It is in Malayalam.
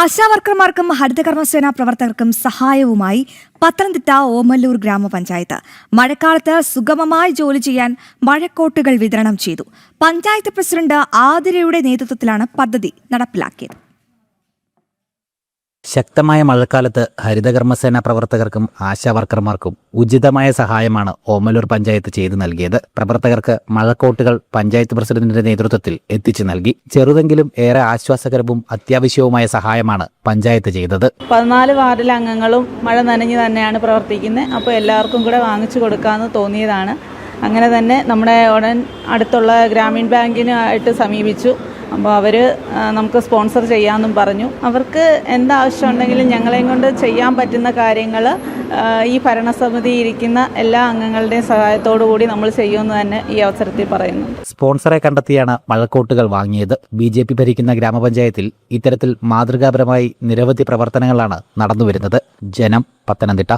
ആശാവർക്കർമാർക്കും ഹരിതകർമ്മസേന പ്രവർത്തകർക്കും സഹായവുമായി പത്തനംതിട്ട ഓമല്ലൂർ ഗ്രാമപഞ്ചായത്ത് മഴക്കാലത്ത് സുഗമമായി ജോലി ചെയ്യാൻ മഴക്കോട്ടുകൾ വിതരണം ചെയ്തു. പഞ്ചായത്ത് പ്രസിഡന്റ് ആതിരയുടെ നേതൃത്വത്തിലാണ് പദ്ധതി നടപ്പിലാക്കിയത്. ശക്തമായ മഴക്കാലത്ത് ഹരിതകർമ്മസേന പ്രവർത്തകർക്കും ആശാവർക്കർമാർക്കും ഉചിതമായ സഹായമാണ് ഓമല്ലൂർ പഞ്ചായത്ത് ചെയ്തു നൽകിയത്. പ്രവർത്തകർക്ക് മഴക്കോട്ടുകൾ പഞ്ചായത്ത് പ്രസിഡന്റിന്റെ നേതൃത്വത്തിൽ എത്തിച്ചു നൽകി. ചെറുതെങ്കിലും ഏറെ ആശ്വാസകരവും അത്യാവശ്യവുമായ സഹായമാണ് പഞ്ചായത്ത് ചെയ്തത്. 14 വാർഡിലെ അംഗങ്ങളും മഴ നനഞ്ഞ് തന്നെയാണ് പ്രവർത്തിക്കുന്നത്. അപ്പോൾ എല്ലാവർക്കും കൂടെ വാങ്ങിച്ചു കൊടുക്കാമെന്ന് തോന്നിയതാണ്. അങ്ങനെ തന്നെ നമ്മുടെ അടുത്തുള്ള ഗ്രാമീൺ ബാങ്കിനായിട്ട് സമീപിച്ചു. അപ്പോൾ അവർ നമുക്ക് സ്പോൺസർ ചെയ്യാമെന്നും പറഞ്ഞു. അവർക്ക് എന്താവശ്യം ഉണ്ടെങ്കിലും ഞങ്ങളെയും കൊണ്ട് ചെയ്യാൻ പറ്റുന്ന കാര്യങ്ങൾ ഈ ഭരണസമിതി ഇരിക്കുന്ന എല്ലാ അംഗങ്ങളുടെയും സഹായത്തോടു കൂടി നമ്മൾ ചെയ്യുമെന്ന് തന്നെ ഈ അവസരത്തിൽ പറയുന്നു. സ്പോൺസറെ കണ്ടെത്തിയാണ് മഴക്കോട്ടുകൾ വാങ്ങിയത്. BJP ഭരിക്കുന്ന ഗ്രാമപഞ്ചായത്തിൽ ഇത്തരത്തിൽ മാതൃകാപരമായി നിരവധി പ്രവർത്തനങ്ങളാണ് നടന്നുവരുന്നത്. ജനം, പത്തനംതിട്ട.